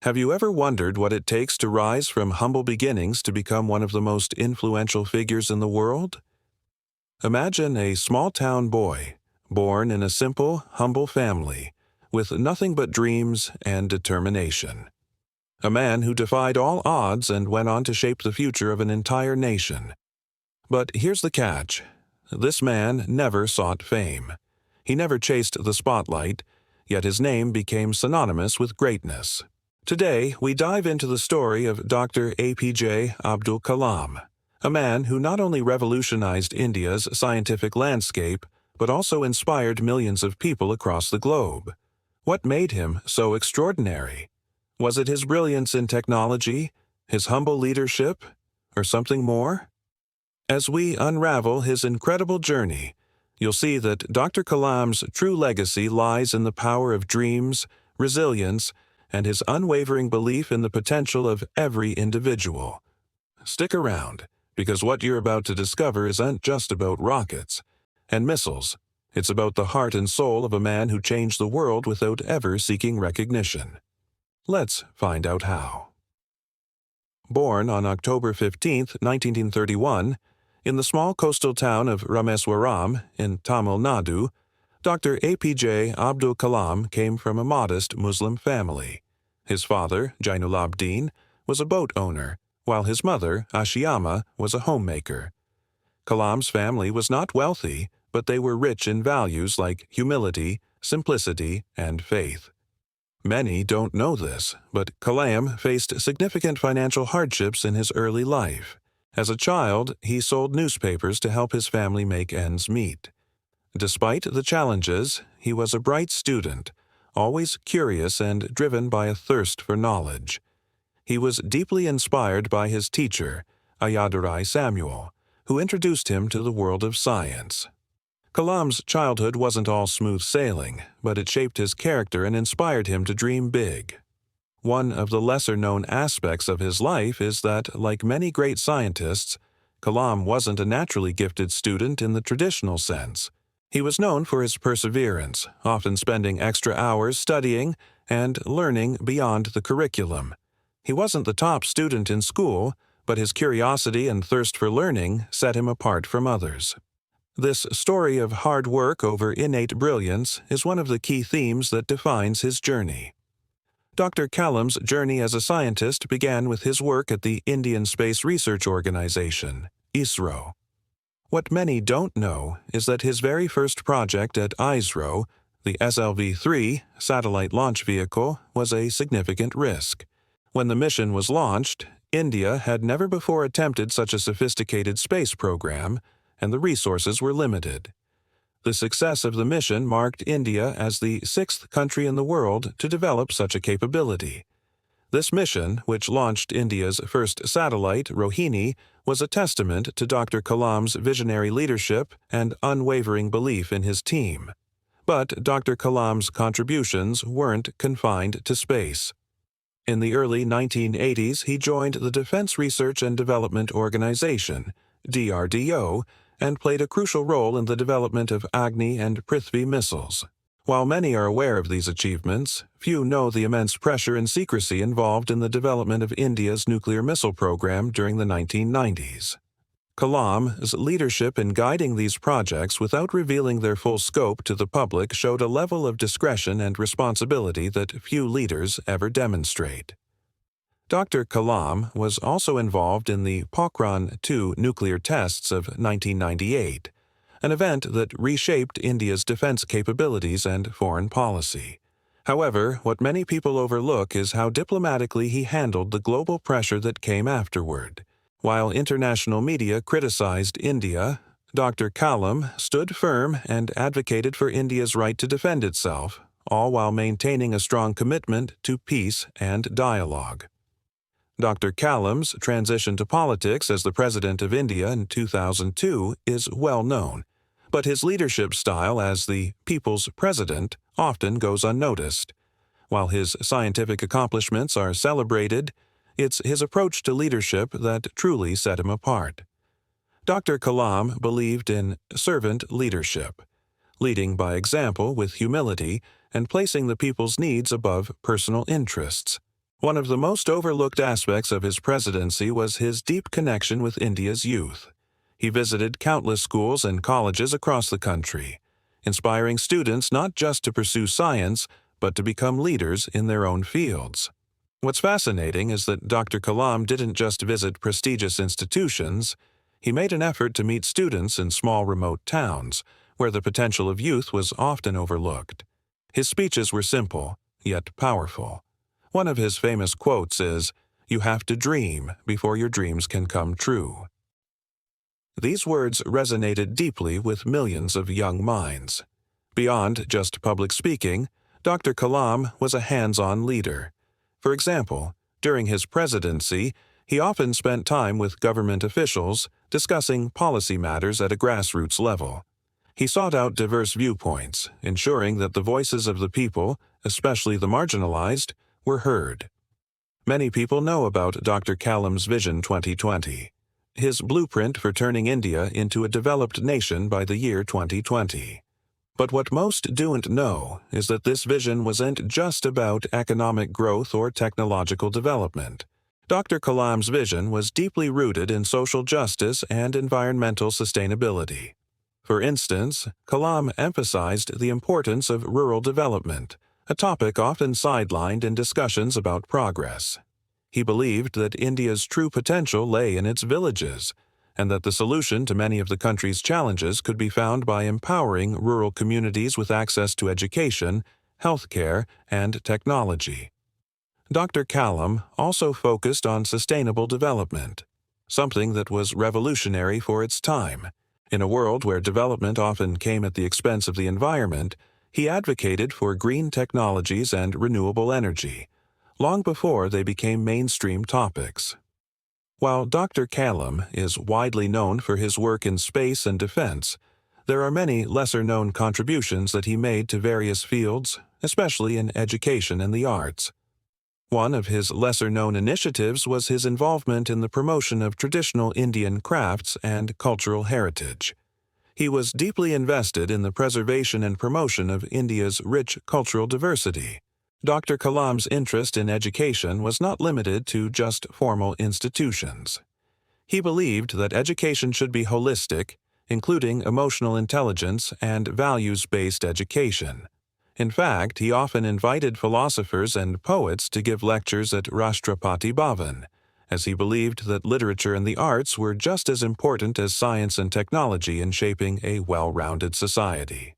Have you ever wondered what it takes to rise from humble beginnings to become one of the most influential figures in the world? Imagine a small-town boy, born in a simple, humble family, with nothing but dreams and determination. A man who defied all odds and went on to shape the future of an entire nation. But here's the catch. This man never sought fame. He never chased the spotlight, yet his name became synonymous with greatness. Today, we dive into the story of Dr. A.P.J. Abdul Kalam, a man who not only revolutionized India's scientific landscape, but also inspired millions of people across the globe. What made him so extraordinary? Was it his brilliance in technology, his humble leadership, or something more? As we unravel his incredible journey, you'll see that Dr. Kalam's true legacy lies in the power of dreams, resilience, and his unwavering belief in the potential of every individual. Stick around, because what you're about to discover isn't just about rockets and missiles. It's about the heart and soul of a man who changed the world without ever seeking recognition. Let's find out how. Born on October 15, 1931, in the small coastal town of Rameswaram in Tamil Nadu, Dr. A.P.J. Abdul Kalam came from a modest Muslim family. His father, Jainulabdeen, was a boat owner, while his mother, Ashiyama, was a homemaker. Kalam's family was not wealthy, but they were rich in values like humility, simplicity, and faith. Many don't know this, but Kalam faced significant financial hardships in his early life. As a child, he sold newspapers to help his family make ends meet. Despite the challenges, he was a bright student, always curious and driven by a thirst for knowledge. He was deeply inspired by his teacher, Ayyadurai Samuel, who introduced him to the world of science. Kalam's childhood wasn't all smooth sailing, but it shaped his character and inspired him to dream big. One of the lesser-known aspects of his life is that, like many great scientists, Kalam wasn't a naturally gifted student in the traditional sense. He was known for his perseverance, often spending extra hours studying and learning beyond the curriculum. He wasn't the top student in school, but his curiosity and thirst for learning set him apart from others. This story of hard work over innate brilliance is one of the key themes that defines his journey. Dr. Kalam's journey as a scientist began with his work at the Indian Space Research Organization, ISRO. What many don't know is that his very first project at ISRO, the SLV-3 satellite launch vehicle, was a significant risk. When the mission was launched, India had never before attempted such a sophisticated space program, and the resources were limited. The success of the mission marked India as the sixth country in the world to develop such a capability. This mission, which launched India's first satellite, Rohini, was a testament to Dr. Kalam's visionary leadership and unwavering belief in his team. But Dr. Kalam's contributions weren't confined to space. In the early 1980s, he joined the Defense Research and Development Organization, DRDO, and played a crucial role in the development of Agni and Prithvi missiles. While many are aware of these achievements, few know the immense pressure and secrecy involved in the development of India's nuclear missile program during the 1990s. Kalam's leadership in guiding these projects without revealing their full scope to the public showed a level of discretion and responsibility that few leaders ever demonstrate. Dr. Kalam was also involved in the Pokhran-2 nuclear tests of 1998, an event that reshaped India's defense capabilities and foreign policy. However, what many people overlook is how diplomatically he handled the global pressure that came afterward. While international media criticized India, Dr. Kalam stood firm and advocated for India's right to defend itself, all while maintaining a strong commitment to peace and dialogue. Dr. Kalam's transition to politics as the President of India in 2002 is well known, but his leadership style as the People's President often goes unnoticed. While his scientific accomplishments are celebrated, it's his approach to leadership that truly set him apart. Dr. Kalam believed in servant leadership, leading by example with humility and placing the people's needs above personal interests. One of the most overlooked aspects of his presidency was his deep connection with India's youth. He visited countless schools and colleges across the country, inspiring students not just to pursue science, but to become leaders in their own fields. What's fascinating is that Dr. Kalam didn't just visit prestigious institutions. He made an effort to meet students in small remote towns, where the potential of youth was often overlooked. His speeches were simple, yet powerful. One of his famous quotes is, "You have to dream before your dreams can come true." These words resonated deeply with millions of young minds. Beyond just public speaking, Dr. Kalam was a hands-on leader. For example, during his presidency, he often spent time with government officials discussing policy matters at a grassroots level. He sought out diverse viewpoints, ensuring that the voices of the people, especially the marginalized, were heard. Many people know about Dr. Kalam's Vision 2020, his blueprint for turning India into a developed nation by the year 2020. But what most don't know is that this vision wasn't just about economic growth or technological development. Dr. Kalam's vision was deeply rooted in social justice and environmental sustainability. For instance, Kalam emphasized the importance of rural development, a topic often sidelined in discussions about progress. He believed that India's true potential lay in its villages, and that the solution to many of the country's challenges could be found by empowering rural communities with access to education, healthcare, and technology. Dr. Kalam also focused on sustainable development, something that was revolutionary for its time. In a world where development often came at the expense of the environment, he advocated for green technologies and renewable energy, long before they became mainstream topics. While Dr. Kalam is widely known for his work in space and defense, there are many lesser-known contributions that he made to various fields, especially in education and the arts. One of his lesser-known initiatives was his involvement in the promotion of traditional Indian crafts and cultural heritage. He was deeply invested in the preservation and promotion of India's rich cultural diversity. Dr. Kalam's interest in education was not limited to just formal institutions. He believed that education should be holistic, including emotional intelligence and values-based education. In fact, he often invited philosophers and poets to give lectures at Rashtrapati Bhavan, as he believed that literature and the arts were just as important as science and technology in shaping a well-rounded society.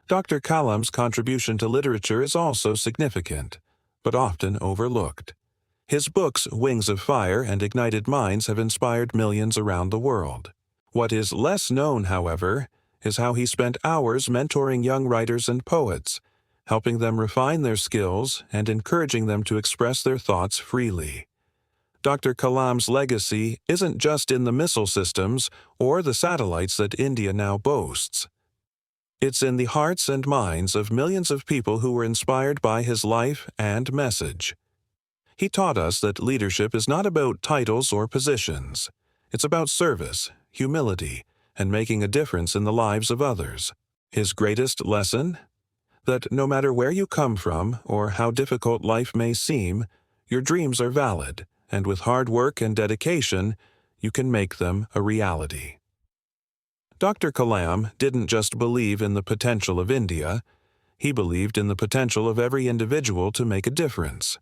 Dr. Kalam's contribution to literature is also significant, but often overlooked. His books Wings of Fire and Ignited Minds have inspired millions around the world. What is less known, however, is how he spent hours mentoring young writers and poets, helping them refine their skills and encouraging them to express their thoughts freely. Dr. Kalam's legacy isn't just in the missile systems or the satellites that India now boasts. It's in the hearts and minds of millions of people who were inspired by his life and message. He taught us that leadership is not about titles or positions. It's about service, humility, and making a difference in the lives of others. His greatest lesson? That no matter where you come from or how difficult life may seem, your dreams are valid, and with hard work and dedication, you can make them a reality. Dr. Kalam didn't just believe in the potential of India, he believed in the potential of every individual to make a difference.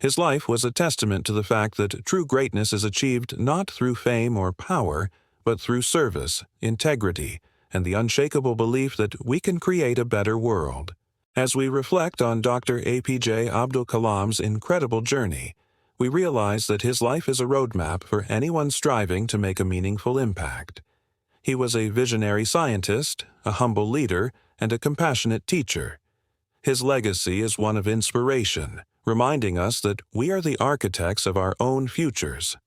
His life was a testament to the fact that true greatness is achieved not through fame or power, but through service, integrity, and the unshakable belief that we can create a better world. As we reflect on Dr. A.P.J. Abdul Kalam's incredible journey, we realize that his life is a roadmap for anyone striving to make a meaningful impact. He was a visionary scientist, a humble leader, and a compassionate teacher. His legacy is one of inspiration, reminding us that we are the architects of our own futures.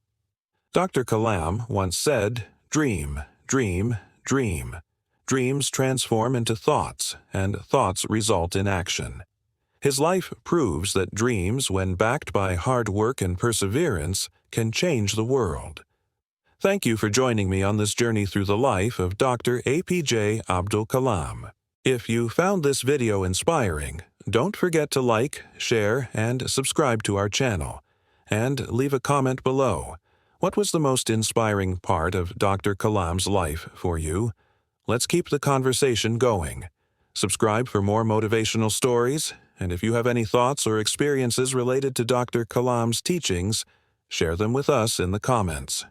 Dr. Kalam once said, "Dream, dream, dream. Dreams transform into thoughts, and thoughts result in action." His life proves that dreams, when backed by hard work and perseverance, can change the world. Thank you for joining me on this journey through the life of Dr. A.P.J. Abdul Kalam. If you found this video inspiring, Don't forget to like, share, and subscribe to our channel. And leave a comment below. What was the most inspiring part of Dr. Kalam's life for you? Let's keep the conversation going. Subscribe for more motivational stories, and if you have any thoughts or experiences related to Dr. Kalam's teachings, share them with us in the comments.